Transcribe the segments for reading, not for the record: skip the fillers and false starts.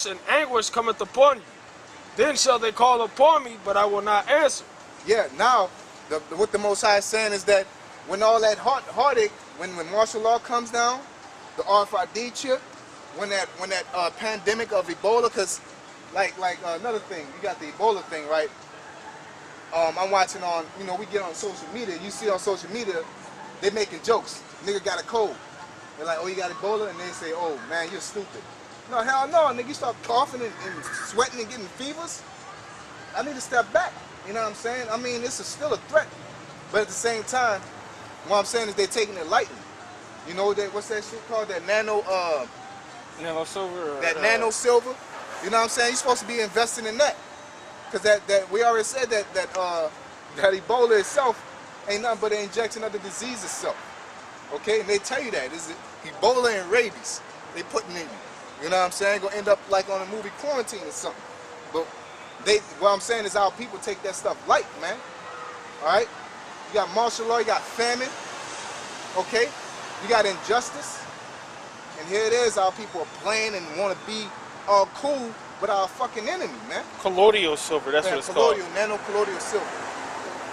and anguish cometh upon you. Then shall they call upon me, but I will not answer. Yeah, now, what the Most High is saying is that when all that heartache, when martial law comes down, the RFID chip, when that pandemic of Ebola, because like another thing, you got the Ebola thing, right? I'm watching on, we get on social media. You see on social media, they making jokes. Nigga got a cold. They're like, oh, you got Ebola? And they say, oh, man, you're stupid. No, hell no, nigga. You start coughing and sweating and getting fevers. I need to step back. You know what I'm saying? I mean, this is still a threat. But at the same time, what I'm saying is they're taking it lightly. You know, what's that shit called? That nano silver? Nano silver. You know what I'm saying? You're supposed to be investing in that. Because that we already said that Ebola itself ain't nothing but an injection of the disease itself. Okay? And they tell you that. It's Ebola and rabies they putting in you. You know what I'm saying? Gonna end up like on a movie Quarantine or something. But what I'm saying is our people take that stuff light, man. Alright? You got martial law, you got famine. Okay? You got injustice. And here it is, our people are playing and want to be all cool with our fucking enemy, man. Colloidal silver, that's what it's called. Nano-colloidal silver.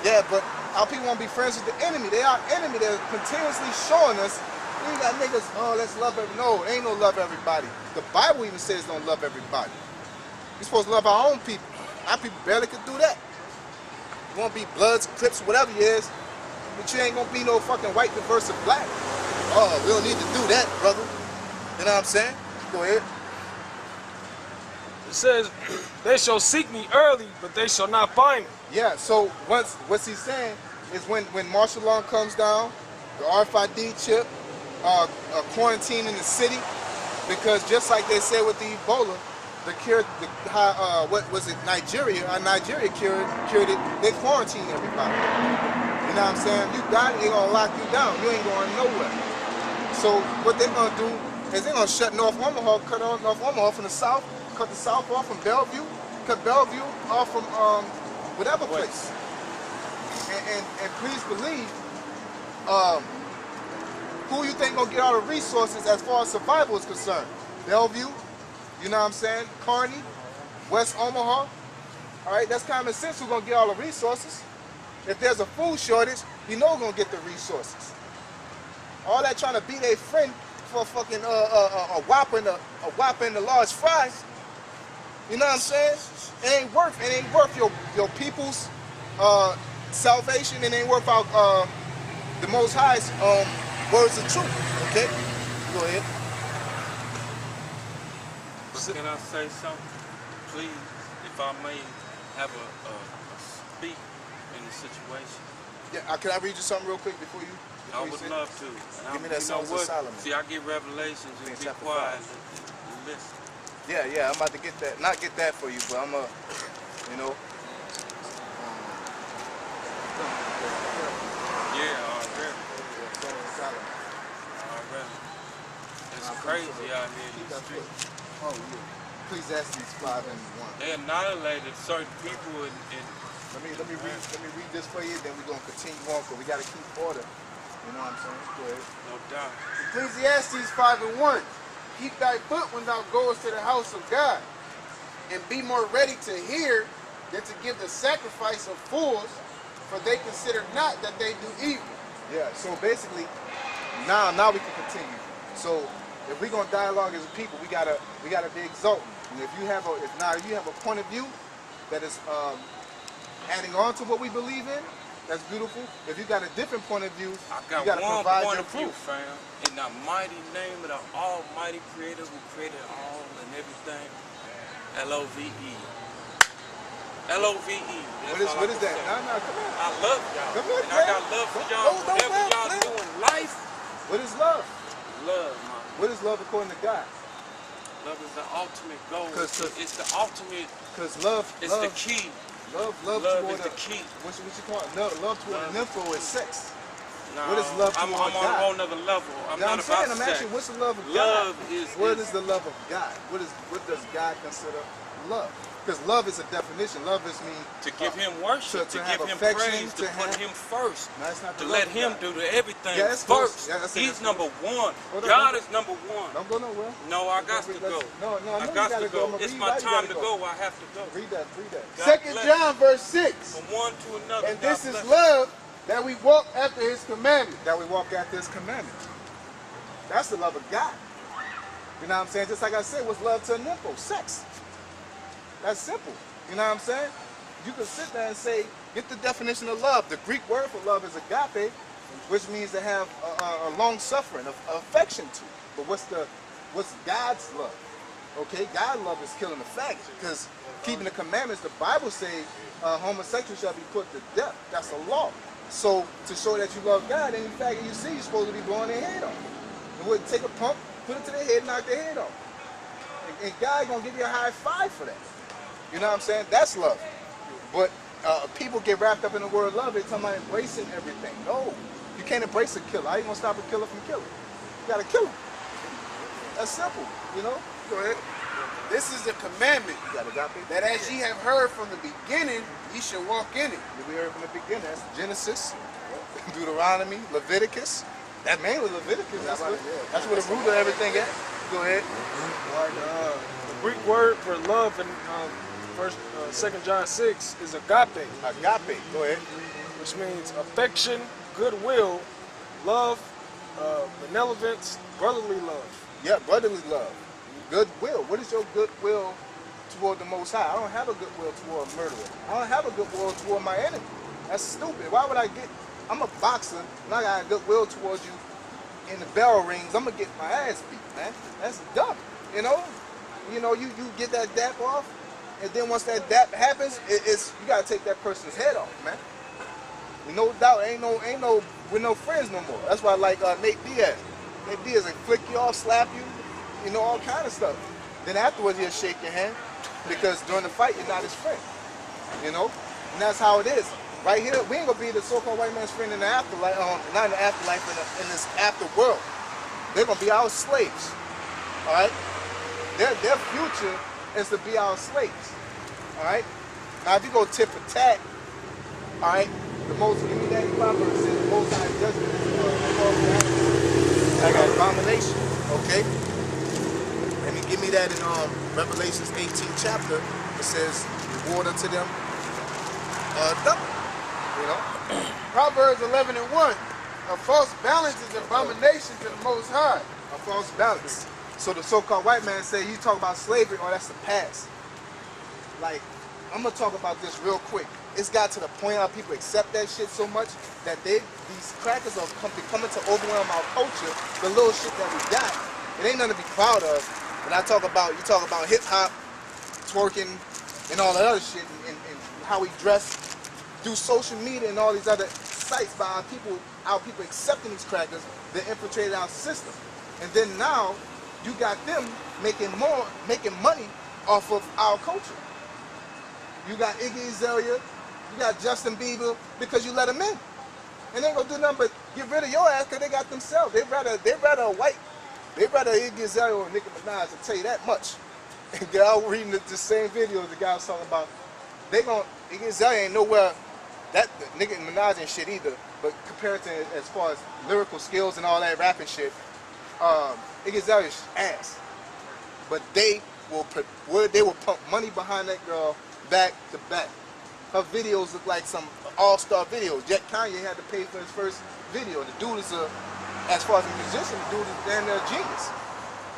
Yeah, but our people want to be friends with the enemy. They are enemy. They're continuously showing us, we got niggas, oh, let's love everybody. No, it ain't no love everybody. The Bible even says don't love everybody. We're supposed to love our own people. Our people barely could do that. You want to be Bloods, Crips, whatever you is, but you ain't going to be no fucking white versus black. Oh, we don't need to do that, brother. You know what I'm saying? Go ahead. It says, they shall seek me early, but they shall not find me. Yeah, so what's he saying is when martial law comes down, the RFID chip, quarantine in the city, because just like they said with the Ebola, what was it, Nigeria cured it, they quarantined everybody. You know what I'm saying? You got it, they're going to lock you down. You ain't going nowhere. So what they're going to do is they're going to shut North Omaha, cut off North Omaha from the south, cut the south off from Bellevue, cut Bellevue off from whatever place. And please believe, who you think gonna get all the resources as far as survival is concerned? Bellevue, you know what I'm saying? Kearney, West Omaha. All right, that's common sense. Who's gonna get all the resources? If there's a food shortage, you know who's gonna get the resources. All that trying to be their friend for fucking a Whopper and a large fries. You know what I'm saying? It ain't worth your people's salvation. It ain't worth our the Most High's words of truth. Okay? Go ahead. Can I say something, please? If I may have a speak in the situation. Yeah, can I read you something real quick before you? I would love to. Give me that Song of Solomon. See, I get revelations and be quiet and listen. Yeah, I'm about to get that. Not get that for you, but I'm Yeah, already. It's crazy out here in the street. Oh, yeah. Ecclesiastes 5:1. They annihilated certain people Let me read this for you, then we're gonna continue on because we gotta keep order. You know what I'm saying? Go ahead. No doubt. Ecclesiastes 5:1. Keep thy foot when thou goest to the house of God, and be more ready to hear than to give the sacrifice of fools, for they consider not that they do evil. Yeah, so basically, now we can continue. So if we're gonna dialogue as a people, we gotta be exalting. And if you have a point of view that is adding on to what we believe in, that's beautiful. If you got a different point of view, I got you gotta one provide point your of view, proof. fam. In the mighty name of the Almighty Creator who created all and everything, L-O-V-E. L-O-V-E. What is that? No, come on. I love y'all. Come on, and I got love for y'all. Whatever y'all do in life. What is love? Love, man. What is love according to God? Love is the ultimate goal. It's the ultimate. Because love the key. Love is the key. What you call it? No, love toward an info is sex. No, What is love I'm toward on a God? whole nother level. I'm Now, not I'm saying, about I'm sex. asking, what's the love of Love God? is What is the love of God? What does God consider love? Because love is a definition. Love is me to give him worship, to have give him affection, praise, to put him first, No, that's not to the let love of him God. do everything Yeah, that's close. first. Yeah, I said He's that's number one. Hold on, God don't is number one. Don't go nowhere. No, I got to go. No, I I know you got gotta to go. go. I'm gonna It's read my why you time gotta to go. I have to go. Read that. God 2 bless John you. verse 6. From one to another. And God this is bless you. love, that we walk after his commandments. That we walk after his commandments. That's the love of God. You know what I'm saying? Just like I said, what's love to a nympho? Sex. That's simple. You know what I'm saying? You can sit there and say, get the definition of love. The Greek word for love is agape, which means to have a long suffering, affection to. But what's God's love? Okay, God's love is killing the faggot. Because keeping the commandments, the Bible says homosexuals shall be put to death. That's a law. So to show that you love God, any faggot you see, you're supposed to be blowing their head off. And would take a pump, put it to their head, knock their head off. And God gonna give you a high five for that. You know what I'm saying? That's love. But people get wrapped up in the word love. They're talking about embracing everything. No, you can't embrace a killer. How you gonna stop a killer from killing? You gotta kill him. That's simple. You know. Go ahead. This is the commandment, You got agape. that as ye have heard from the beginning, ye shall walk in it. We heard from the beginning. That's Genesis, Deuteronomy, Leviticus. That mainly Leviticus. That's where the root of everything is. Go ahead. The Greek word for love in 2 John 6 is agape, Agape. Go ahead. which means affection, goodwill, love, benevolence, brotherly love. Yeah, brotherly love. Goodwill. What is your goodwill toward the Most High? I don't have a goodwill toward a murderer. I don't have a goodwill toward my enemy. That's stupid. Why would I get... I'm a boxer, and I got a goodwill towards you in the bell rings. I'm going to get my ass beat, man. That's dumb. You know, you get that dap off, and then once that dap happens, you got to take that person's head off, man. No doubt, we're no friends no more. That's why I like Nate Diaz. Nate Diaz will flick you off, slap you, all kind of stuff. Then afterwards he'll shake your hand because during the fight you're not his friend. And that's how it is. Right here, we ain't gonna be the so-called white man's friend in the afterlife, not in the afterlife, in this after world. They're gonna be our slaves. All right? Their future is to be our slaves. All right? Now if you go tit for tat, all right, give me that Proverbs says the most high judgment is like an abomination. Okay? Give me that in Revelations 18 chapter. It says, reward unto them double. Proverbs 11:1. A false balance is abomination to the Most High. A false balance. So the so-called white man say, you talk about slavery, oh, that's the past. Like, I'm going to talk about this real quick. It's got to the point how people accept that shit so much that these crackers are becoming to overwhelm our culture, the little shit that we got. It ain't nothing to be proud of. When I talk about, you talk about hip-hop, twerking, and all that other shit, and how we dress through social media and all these other sites by our people accepting these crackers that infiltrated our system. And then now, you got them making money off of our culture. You got Iggy Azalea, you got Justin Bieber, because you let them in. And they ain't gonna do nothing but get rid of your ass because they got themselves. They'd rather Iggy Azalea or Nicki Minaj, I'll tell you that much. And I was reading the same video the guy was talking about. Iggy Azalea ain't nowhere, that Nicki Minaj ain't shit either, but compared to as far as lyrical skills and all that rapping shit, Iggy Azalea's ass. But they will pump money behind that girl back to back. Her videos look like some all-star videos. Yet Kanye had to pay for his first video. The dude is as far as a musician, the dude is damn near a genius,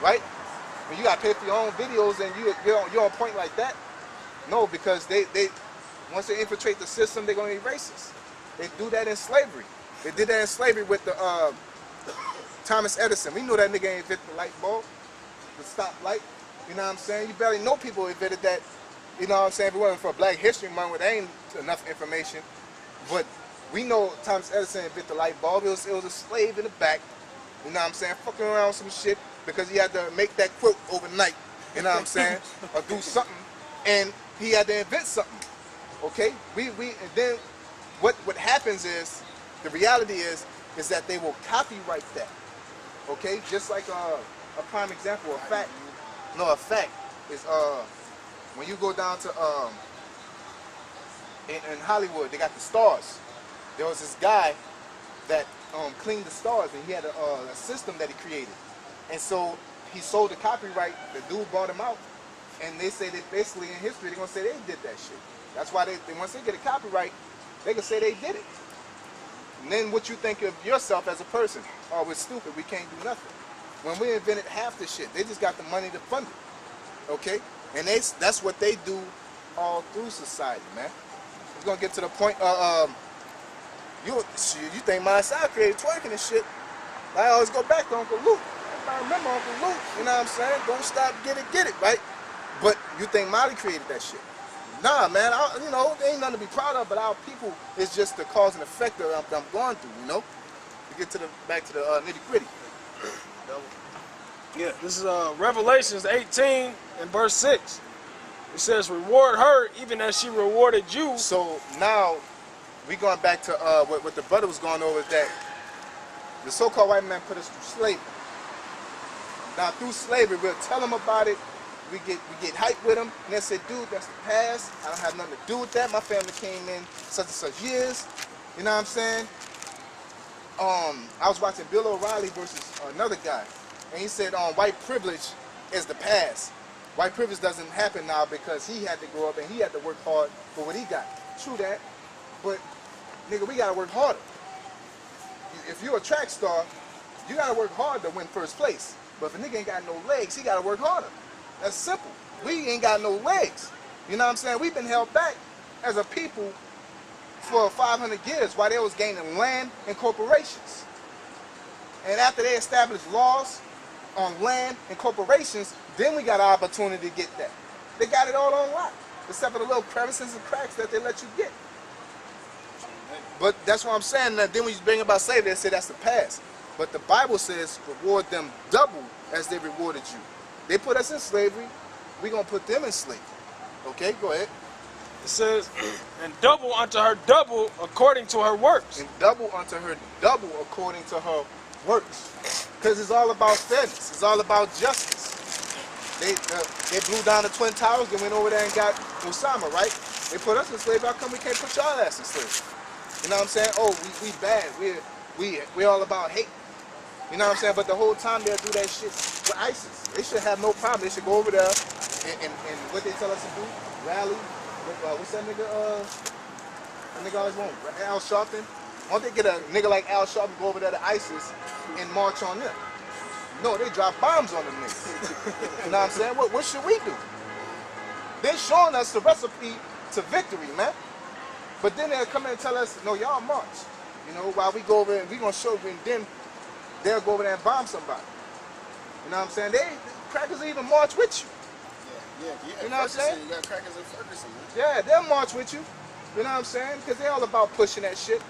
right? When you got to pay for your own videos and you're on point like that, no, because they once they infiltrate the system, they're gonna be racist. They do that in slavery. They did that in slavery with the Thomas Edison. We know that nigga ain't invented the light bulb, the stoplight. You know what I'm saying? You barely know people invented that. You know what I'm saying? If it wasn't for Black History Month, there ain't enough information. But we know Thomas Edison invented the light bulb. It was a slave in the back. You know what I'm saying? Fucking around with some shit because he had to make that quote overnight. You know what I'm saying? Or do something. And he had to invent something. Okay? And then what happens is, the reality is, is that they will copyright that. Okay, just like a prime example, a fact is when you go down to in Hollywood, they got the stars. There was this guy that cleaned the stars, and he had a system that he created, and so he sold the copyright. The dude bought him out, and they say that basically in history they're gonna say they did that shit. That's why they once they get a copyright, they can say they did it. And then what you think of yourself as a person? Oh, we're stupid. We can't do nothing. When we invented half the shit, they just got the money to fund it. Okay, and that's what they do all through society, man. We're gonna get to the point. You think my side created twerking and shit? I always go back to Uncle Luke. I remember Uncle Luke. You know what I'm saying? Don't stop, get it, right? But you think Molly created that shit? Nah, man. You know, there ain't nothing to be proud of. But our people is just the cause and effect that I'm going through. You know. We get to back to the nitty gritty. Yeah, this is Revelations 18 and verse 6. It says, "Reward her even as she rewarded you." So now we going back to what the brother was going over, is that the so-called white man put us through slavery. Now through slavery, we'll tell them about it. We get hyped with them, and they say, "Dude, that's the past. I don't have nothing to do with that. My family came in such and such years." You know what I'm saying? I was watching Bill O'Reilly versus another guy, and he said, "White privilege is the past. White privilege doesn't happen now because he had to grow up and he had to work hard for what he got." True that, but nigga, we gotta work harder. If you're a track star, you gotta work hard to win first place. But if a nigga ain't got no legs, he gotta work harder. That's simple. We ain't got no legs. You know what I'm saying? We've been held back as a people for 500 years while they was gaining land and corporations. And after they established laws on land and corporations, then we got an opportunity to get that. They got it all on lock, except for the little crevices and cracks that they let you get. But that's what I'm saying. That then when you bring about slavery, they say that's the past. But the Bible says, reward them double as they rewarded you. They put us in slavery, we're going to put them in slavery. Okay, go ahead. It says, "And double unto her double according to her works." And double unto her double according to her works. Because it's all about fairness. It's all about justice. They blew down the Twin Towers and went over there and got Osama, right? They put us in slavery. How come we can't put y'all ass in slavery? You know what I'm saying? Oh, we bad. We all about hate. You know what I'm saying? But the whole time they'll do that shit with ISIS. They should have no problem. They should go over there and what they tell us to do, rally. What's that nigga? That nigga always want Al Sharpton. Why don't they get a nigga like Al Sharpton go over there to ISIS and march on them? No, they drop bombs on them niggas. You know what I'm saying? What should we do? They're showing us the recipe to victory, man. But then they'll come in and tell us, no, y'all march. You know, while we go over and we gonna show you, and then they'll go over there and bomb somebody. You know what I'm saying? Crackers even march with you. Yeah. You know what I'm saying? You got crackers in Ferguson, man. Yeah, they'll march with you. You know what I'm saying? Because they're all about pushing that shit.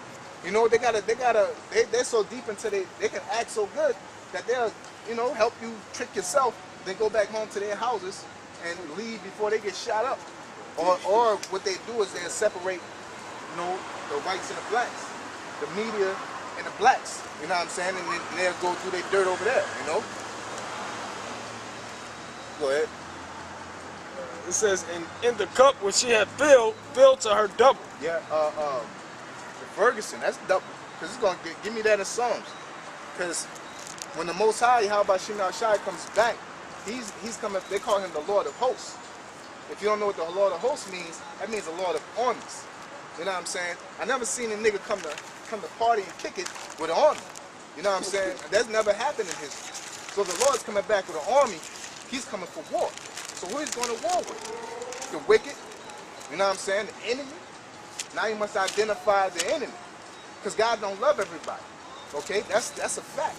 You know, they're so deep into they can act so good that they'll, you know, help you trick yourself, then go back home to their houses and leave before they get shot up. Or what they do is they'll separate, you know, the whites and the blacks, the media and the blacks. You know what I'm saying? And then they'll go through their dirt over there, you know? Go ahead. It says, "And in the cup which she had filled to her double." Yeah, the Ferguson, that's double. Because it's going to give me that in Psalms. Because when the Most High, Yahweh Shai comes back, he's coming, they call him the Lord of Hosts. If you don't know what the Lord of Hosts means, that means the Lord of Armies. You know what I'm saying? I never seen a nigga come to party and kick it with an army. You know what I'm saying? That's never happened in history. So the Lord's coming back with an army, he's coming for war. So who he's going to war with? The wicked, you know what I'm saying? The enemy. Now you must identify the enemy. Because God don't love everybody. Okay? That's a fact.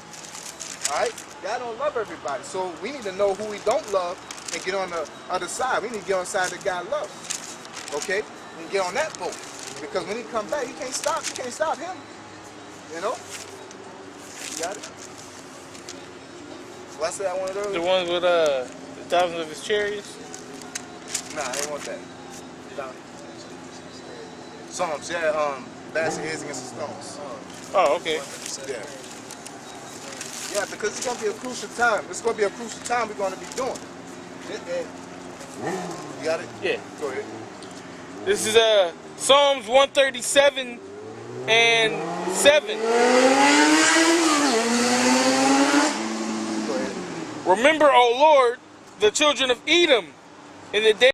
Alright? God don't love everybody. So we need to know who we don't love and get on the other side. We need to get on the side that God loves. Okay? And get on that boat. Because when he come back, you can't stop him. You know? You got it? What I said I wanted earlier? The ones with the thousands of his chariots? Nah, I ain't want that. Psalms, yeah, basket heads against the stones. Oh, okay. Yeah. Yeah, because it's gonna be a crucial time. It's gonna be a crucial time we're gonna be doing. You got it? Yeah. Go ahead. This is Psalms 137 and 7. Go ahead. Remember, O Lord, the children of Edom in the day